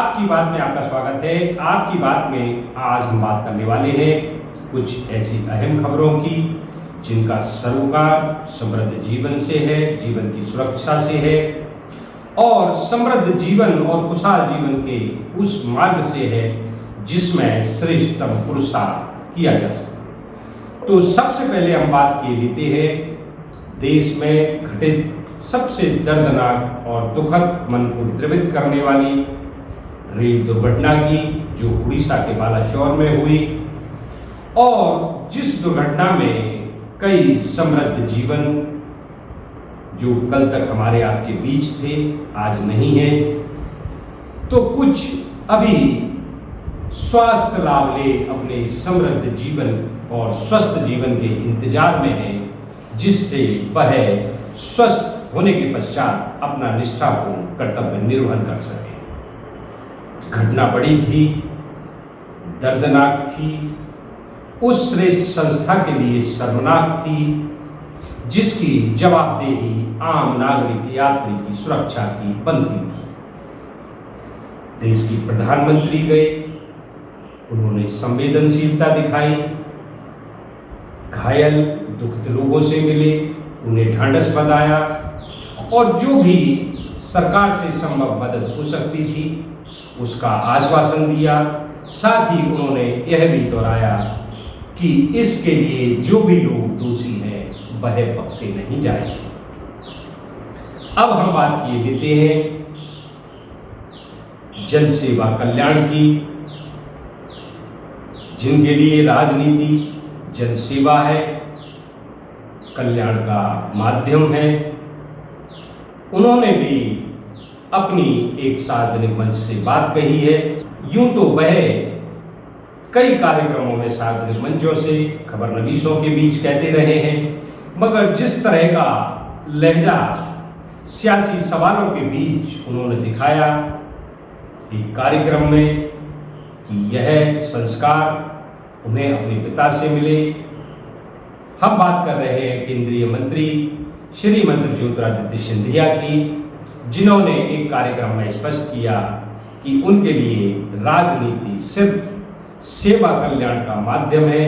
आपकी बात में आपका स्वागत है। आपकी बात में आज हम बात करने वाले हैं कुछ ऐसी अहम खबरों की जिनका सरोकार समृद्ध जीवन से है, जीवन की सुरक्षा से है और समृद्ध जीवन और खुशहाल जीवन के उस मार्ग से है जिसमें श्रेष्ठतम पुरुषार्थ किया जा सके। तो सबसे पहले हम बात किए लेते हैं देश में घटित सबसे दर्दनाक और दुखद, मन को द्रवित करने वाली रेल दुर्घटना की, जो उड़ीसा के बालासोर में हुई और जिस दुर्घटना में कई समृद्ध जीवन जो कल तक हमारे आपके बीच थे आज नहीं है, तो कुछ अभी स्वास्थ्य लाभ ले अपने समृद्ध जीवन और स्वस्थ जीवन के इंतजार में हैं, जिससे वह स्वस्थ होने के पश्चात अपना निष्ठापूर्ण कर्तव्य निर्वहन कर सके। घटना बड़ी थी, दर्दनाक थी, उस श्रेष्ठ संस्था के लिए शर्मनाक थी जिसकी जवाबदेही आम नागरिक यात्री की सुरक्षा की बनती थी। देश की प्रधानमंत्री गए, उन्होंने संवेदनशीलता दिखाई, घायल दुखित लोगों से मिले, उन्हें ढांढस बंधाया और जो भी सरकार से संभव मदद हो सकती थी उसका आश्वासन दिया। साथ ही उन्होंने यह भी दोहराया कि इसके लिए जो भी लोग दोषी हैं वह बख्शे नहीं जाएंगे। अब हम बात किए लेते हैं जन सेवा कल्याण की, जिनके लिए राजनीति जन सेवा है, कल्याण का माध्यम है। उन्होंने भी अपनी एक सार्वजनिक मंच से बात कही है। यूं तो वह कई कार्यक्रमों में सार्वजनिक मंचों से खबरनवीसों के बीच कहते रहे हैं, मगर जिस तरह का लहजा सियासी सवालों के बीच उन्होंने दिखाया एक कार्यक्रम में कि यह संस्कार उन्हें अपने पिता से मिले। हम बात कर रहे हैं केंद्रीय मंत्री श्रीमती ज्योतिरादित्य सिंधिया की, जिन्होंने एक कार्यक्रम में स्पष्ट किया कि उनके लिए राजनीति सिर्फ सेवा कल्याण का माध्यम है,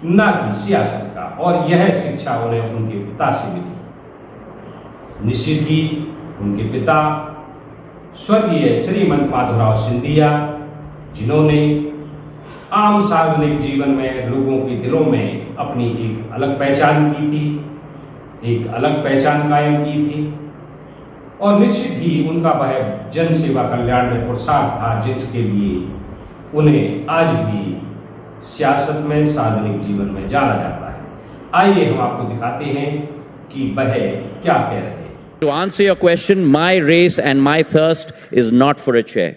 न कि सियासत का, और यह शिक्षा उन्हें उनके पिता से मिली। निश्चित ही उनके पिता स्वर्गीय श्रीमंत माधवराव सिंधिया, जिन्होंने आम सार्वजनिक जीवन में लोगों के दिलों में अपनी एक अलग पहचान की थी, एक अलग पहचान कायम की थी, और निश्चित ही उनका वह जन सेवा कल्याण में पुरुषार्थ था जिसके लिए उन्हें आज भी सियासत में सार्वजनिक जीवन में जाना जाता है। आइए हम आपको दिखाते हैं कि वह क्या कह रहे हैं। To answer your question, my race and my thirst is not for a chair.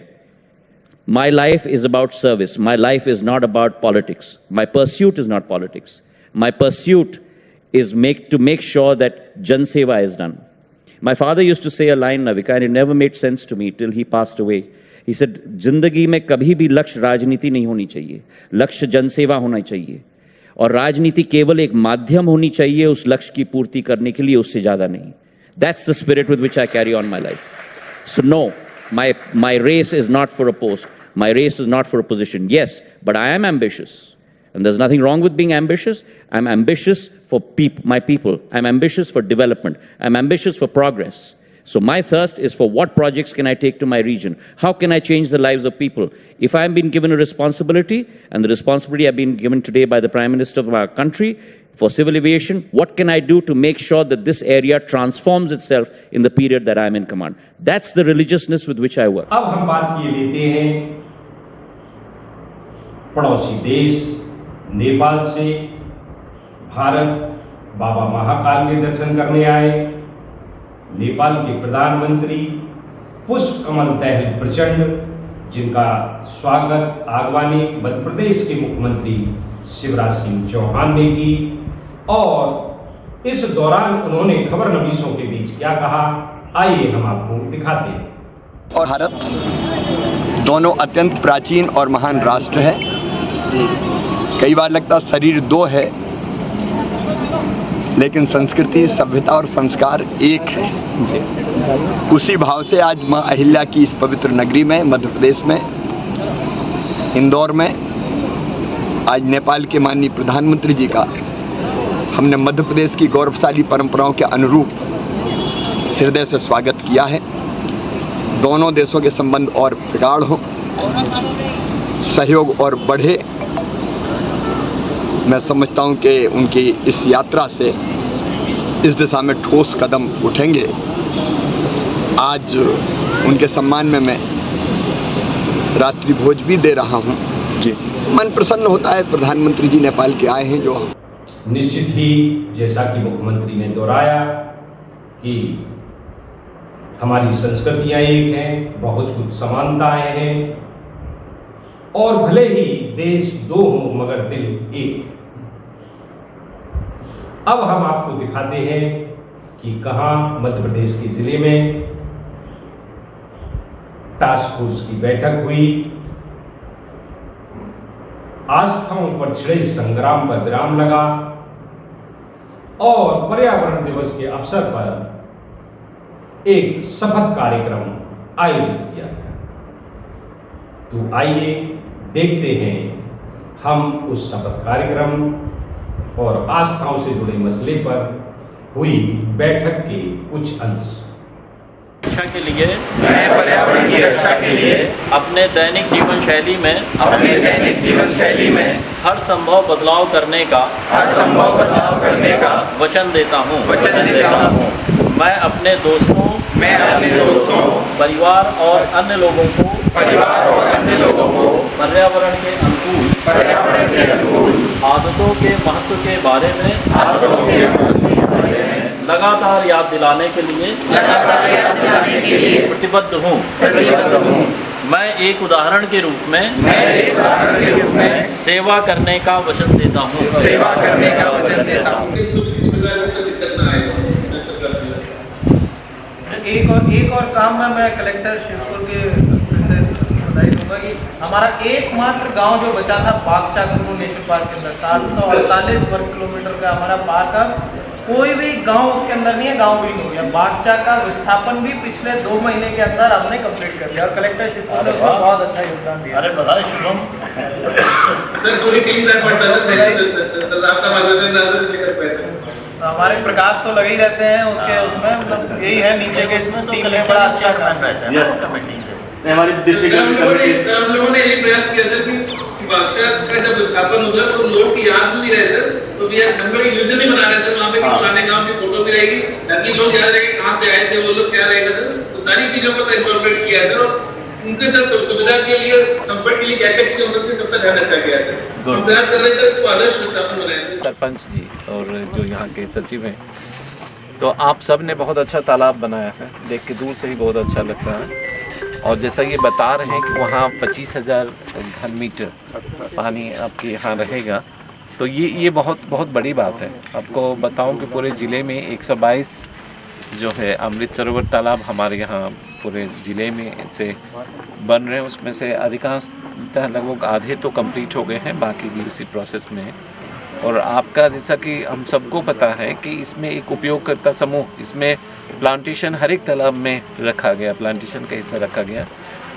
My life is about service. My life is not about politics. My pursuit is not politics. My pursuit is to make sure that Jan Seva is done. My father used to say a line, Navika, and it never made sense to me till he passed away. He said, जिंदगी में कभी भी लक्ष्य राजनीति नहीं होनी चाहिए, लक्ष्य जनसेवा होना चाहिए, और राजनीति केवल एक माध्यम होनी चाहिए उस लक्ष्य की पूर्ति करने के लिए, उससे ज्यादा नहीं. That's the spirit with which I carry on my life. So no, my race is not for a post. My race is not for a position. Yes, but I am ambitious. And there's nothing wrong with being ambitious. I'm ambitious for my people. I'm ambitious for development. I'm ambitious for progress. So my thirst is for what projects can I take to my region? How can I change the lives of people? If I've been given a responsibility, and the responsibility I've been given today by the Prime Minister of our country for civil aviation, what can I do to make sure that this area transforms itself in the period that I'm in command? That's the religiousness with which I work. अब हम बात किए लेते हैं पड़ोसी देश नेपाल से। भारत बाबा महाकाल के दर्शन करने आए नेपाल के प्रधानमंत्री पुष्प कमल दहल प्रचंड, जिनका स्वागत आगवानी मध्य प्रदेश के मुख्यमंत्री शिवराज सिंह चौहान ने की, और इस दौरान उन्होंने खबरनवीसों के बीच क्या कहा, आइए हम आपको दिखाते हैं। और भारत दोनों अत्यंत प्राचीन और महान राष्ट्र है। कई बार लगता शरीर दो है, लेकिन संस्कृति, सभ्यता और संस्कार एक है। उसी भाव से आज माँ अहिल्या की इस पवित्र नगरी में, मध्य प्रदेश में, इंदौर में, आज नेपाल के माननीय प्रधानमंत्री जी का हमने मध्य प्रदेश की गौरवशाली परंपराओं के अनुरूप हृदय से स्वागत किया है। दोनों देशों के संबंध और प्रगाढ़ हो, सहयोग और बढ़े। मैं समझता हूं कि उनकी इस यात्रा से इस दिशा में ठोस कदम उठेंगे। आज उनके सम्मान में मैं रात्रि भोज भी दे रहा हूं। जी, मन प्रसन्न होता है। प्रधानमंत्री जी नेपाल के आए हैं, जो निश्चित ही जैसा कि मुख्यमंत्री ने दोहराया कि हमारी संस्कृतियां एक हैं, बहुत कुछ समानताएं हैं, और भले ही देश दो हों मगर दिल एक। अब हम आपको दिखाते हैं कि कहां मध्य प्रदेश के जिले में टास्क फोर्स की बैठक हुई, आस्थाओं पर छिड़े संग्राम पर विराम लगा और पर्यावरण दिवस के अवसर पर एक शपथ कार्यक्रम आयोजित किया गया। तो आइए देखते हैं हम उस शपथ कार्यक्रम और आस्थाओं से जुड़े मसले पर हुई बैठक के कुछ अंश। रक्षा के लिए, मैं पर्यावरण की रक्षा के लिए अपने दैनिक जीवन शैली में हर संभव बदलाव करने का वचन देता हूँ। मैं अपने दोस्तों, परिवार और अन्य लोगों को पर्यावरण के अनुकूल आदतों के महत्व के बारे में लगातार याद दिलाने के लिए प्रतिबद्ध हूँ। मैं एक उदाहरण के रूप में सेवा करने का वचन देता हूँ। एक और काम में मैं कलेक्टर शिवपुर के से बधाई दूंगा कि हमारा एकमात्र गांव जो बचा था बागचा कुरु नेशनल पार्क के अंदर 748 वर्ग किलोमीटर का हमारा पार्क है। कोई भी गांव उसके अंदर नहीं है, गांव विलीन हो गया। बागचा का विस्थापन भी पिछले 2 महीने के अंदर हमने कंप्लीट कर दिया और कलेक्टर शिवपुर ने उसमें बहुत अच्छा योगदान दिया। अरे बधाई शुभम। सर पूरी टीम हमारे प्रकाश तो लगे ही रहते हैं उसमें, मतलब यही है नीचे के टीम में बड़ा अच्छा काम रहता है। हमारी हम लोगों ने ये प्रयास किया था कि बादशाह का जब विस्थापन हुआ तो लोग की याद भी रहे थे, तो भी हम लोग म्यूजियम भी बना रहे थे वहाँ पे, पुराने गांव की फोटो भी रहेगी ताकि लोग याद रहे कहाँ से आए थे, वो लोग क्या रहे थे। तो सारी चीजों को इंकॉर्पोरेट किया था और उनके साथ सुविधा के लिए, कंफर्ट के लिए क्या क्या चीजें हो सकती है सबका ध्यान रखा गया है। हम प्रयास कर रहे थे उसको आदर्श विस्थापन बनाए थे। सरपंच जी और जो यहाँ के सचिव हैं, तो आप सब ने बहुत अच्छा तालाब बनाया है, देख के दूर से ही बहुत अच्छा लगता है। और जैसा ये बता रहे हैं कि वहाँ 25,000 घन मीटर पानी आपके यहाँ रहेगा, तो ये बहुत बड़ी बात है। आपको बताऊं कि पूरे ज़िले में 122 जो है अमृत सरोवर तालाब हमारे यहाँ पूरे ज़िले में से बन रहे हैं। उसमें से अधिकांशतः लगभग आधे तो कंप्लीट हो गए हैं, बाकी भी उसी प्रोसेस में है। और आपका जैसा कि हम सबको पता है कि इसमें एक उपयोगकर्ता समूह, इसमें प्लांटेशन हर एक तालाब में रखा गया, प्लांटेशन का हिस्सा रखा गया।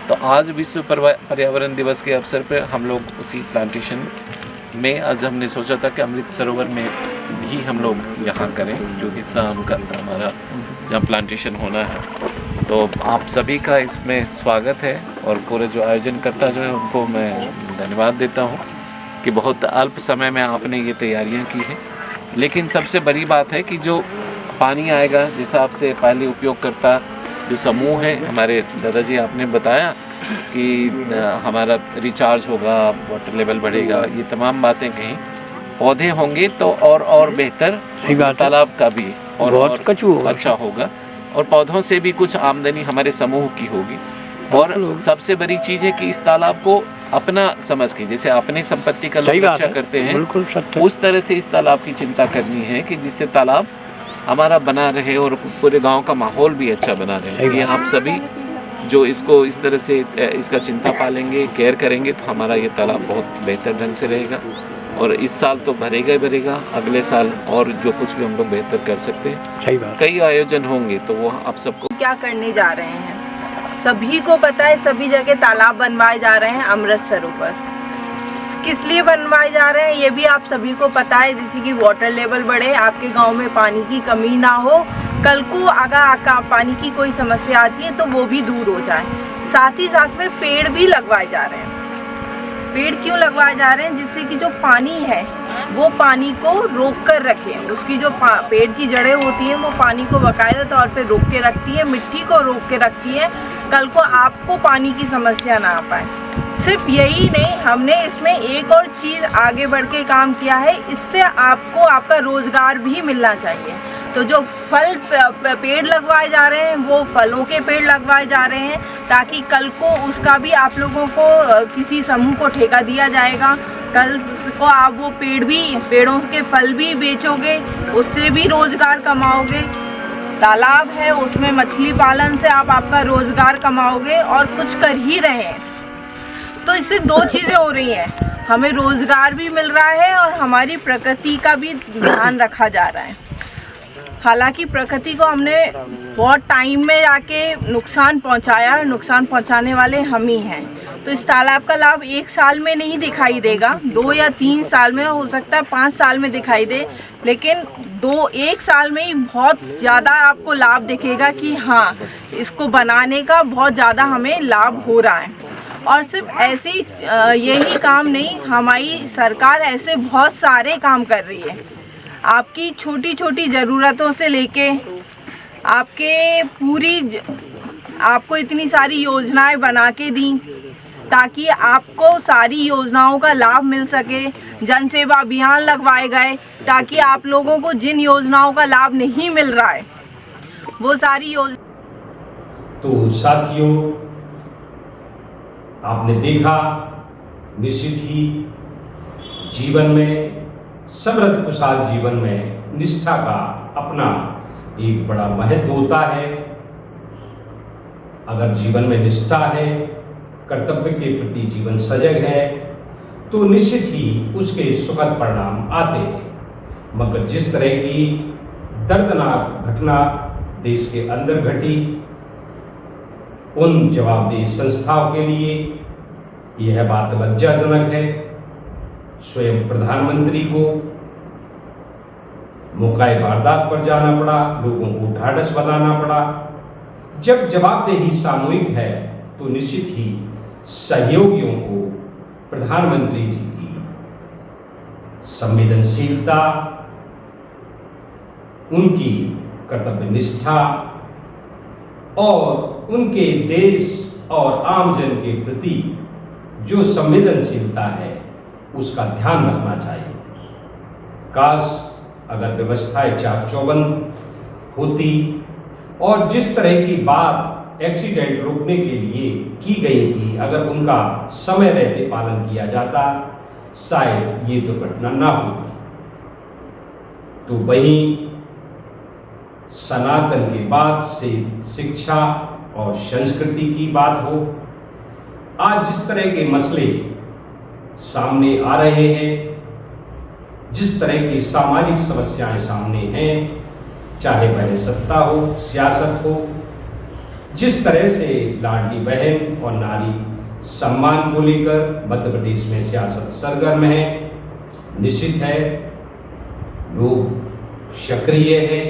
तो आज विश्व पर्यावरण दिवस के अवसर पर हम लोग उसी प्लांटेशन में आज हमने सोचा था कि अमृत सरोवर में भी हम लोग यहाँ करें, जो हिस्सा हमारा जहाँ प्लांटेशन होना है। तो आप सभी का इसमें स्वागत है और पूरे जो आयोजनकर्ता जो है उनको मैं धन्यवाद देता हूँ कि बहुत अल्प समय में आपने ये तैयारियां की हैं। लेकिन सबसे बड़ी बात है कि जो पानी आएगा, जैसा आपसे पहले उपयोगकर्ता जो समूह है हमारे दादाजी, आपने बताया कि हमारा रिचार्ज होगा, वाटर लेवल बढ़ेगा, ये तमाम बातें कहीं। पौधे होंगे तो और बेहतर तालाब का भी और अच्छा होगा, और पौधों से भी कुछ आमदनी हमारे समूह की होगी। और सबसे बड़ी चीज़ है कि इस तालाब को अपना समझ के, जैसे अपनी संपत्ति का लोग रक्षा करते हैं, उस तरह से इस तालाब की चिंता करनी है कि जिससे तालाब हमारा बना रहे और पूरे गांव का माहौल भी अच्छा बना रहे। ये आप सभी जो इसको इस तरह से इसका चिंता पालेंगे, केयर करेंगे, तो हमारा ये तालाब बहुत बेहतर ढंग से रहेगा और इस साल तो भरेगा ही भरेगा, अगले साल और जो कुछ भी हम लोग बेहतर कर सकते हैं। सही बात। कई आयोजन होंगे तो वो आप सबको क्या करने जा रहे हैं सभी को पता है। सभी जगह तालाब बनवाए जा रहे हैं अमृतसरों पर। किस लिए बनवाए जा रहे हैं ये भी आप सभी को पता है, जिससे कि वाटर लेवल बढ़े, आपके गांव में पानी की कमी ना हो, कल को अगर पानी की कोई समस्या आती है तो वो भी दूर हो जाए। साथ ही साथ में पेड़ भी लगवाए जा रहे हैं। पेड़ क्यों लगवाए जा रहे हैं? जिससे कि जो पानी है वो पानी को रोक कर रखे। उसकी जो पेड़ की जड़ें होती हैं वो पानी को बाकायदा तौर पे रोक के रखती है, मिट्टी को रोक के रखती है, कल को आपको पानी की समस्या ना आ पाए। सिर्फ यही नहीं, हमने इसमें एक और चीज़ आगे बढ़ के काम किया है, इससे आपको आपका रोज़गार भी मिलना चाहिए। तो जो फल पेड़ लगवाए जा रहे हैं वो फलों के पेड़ लगवाए जा रहे हैं, ताकि कल को उसका भी आप लोगों को किसी समूह को ठेका दिया जाएगा। कल को आप वो पेड़ों के फल भी बेचोगे, उससे भी रोज़गार कमाओगे। तालाब है उसमें मछली पालन से आप आपका रोज़गार कमाओगे और कुछ कर ही रहे हैं। तो इससे दो चीज़ें हो रही हैं, हमें रोज़गार भी मिल रहा है और हमारी प्रकृति का भी ध्यान रखा जा रहा है। हालांकि प्रकृति को हमने बहुत टाइम में आके नुकसान पहुंचाया है, नुकसान पहुंचाने वाले हम ही हैं। तो इस तालाब का लाभ 1 साल में नहीं दिखाई देगा, 2 या 3 साल में, हो सकता है 5 साल में दिखाई दे, लेकिन 1 साल में ही बहुत ज़्यादा आपको लाभ दिखेगा कि हाँ, इसको बनाने का बहुत ज़्यादा हमें लाभ हो रहा है। और सिर्फ ऐसे यही काम नहीं, हमारी सरकार ऐसे बहुत सारे काम कर रही है। आपकी छोटी छोटी ज़रूरतों से लेके आपको इतनी सारी योजनाएं बना के दी ताकि आपको सारी योजनाओं का लाभ मिल सके। जन सेवा अभियान लगवाए गए ताकि आप लोगों को जिन योजनाओं का लाभ नहीं मिल रहा है वो सारी तो साथियों, आपने देखा, निश्चित ही जीवन में, समृद्ध खुशहाल जीवन में निष्ठा का अपना एक बड़ा महत्व होता है। अगर जीवन में निष्ठा है, कर्तव्य के प्रति जीवन सजग है, तो निश्चित ही उसके सुखद परिणाम आते हैं। मगर जिस तरह की दर्दनाक घटना देश के अंदर घटी, उन जवाबदेह संस्थाओं के लिए यह बात लज्जाजनक है। स्वयं प्रधानमंत्री को मौकाए वारदात पर जाना पड़ा, लोगों को ढाढ़स बनाना पड़ा। जब जवाबदेही सामूहिक है तो निश्चित ही सहयोगियों को प्रधानमंत्री जी की संवेदनशीलता, उनकी कर्तव्य निष्ठा और उनके देश और आमजन के प्रति जो संवेदनशीलता है उसका ध्यान रखना चाहिए। काश अगर व्यवस्थाएं चाक चौबंद होती और जिस तरह की बात एक्सीडेंट रोकने के लिए की गई थी, अगर उनका समय रहते पालन किया जाता, शायद ये दुर्घटना ना होती। तो वहीं सनातन के बाद से शिक्षा और संस्कृति की बात हो, आज जिस तरह के मसले सामने आ रहे हैं, जिस तरह की सामाजिक समस्याएं सामने हैं, चाहे वह सत्ता हो, सियासत हो, जिस तरह से लाडली बहन और नारी सम्मान को लेकर मध्य प्रदेश में सियासत सरगर्म है, निश्चित है लोग सक्रिय हैं,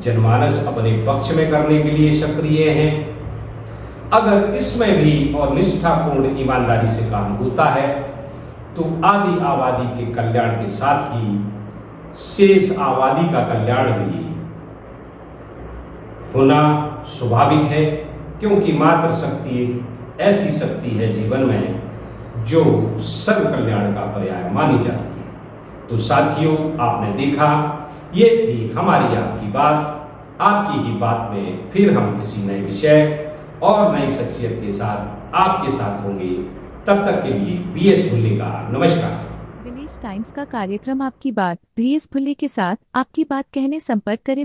जनमानस अपने पक्ष में करने के लिए सक्रिय हैं। अगर इसमें भी और निष्ठापूर्ण ईमानदारी से काम होता है तो आदि आबादी के कल्याण के साथ ही शेष आबादी का कल्याण भी होना स्वाभाविक है, क्योंकि मातृशक्ति एक ऐसी शक्ति है जीवन में जो सर्व कल्याण का पर्याय मानी जाती है। तो साथियों, आपने देखा, ये थी हमारी आपकी बात। आपकी ही बात में फिर हम किसी नए विषय और नई शख्सियत के साथ आपके साथ होंगे। तब तक के लिए बीएस भुल्ले का नमस्कार। विलेज टाइम्स का कार्यक्रम आपकी बात बीएस भुल्ले के साथ आपकी बात कहने संपर्क करें।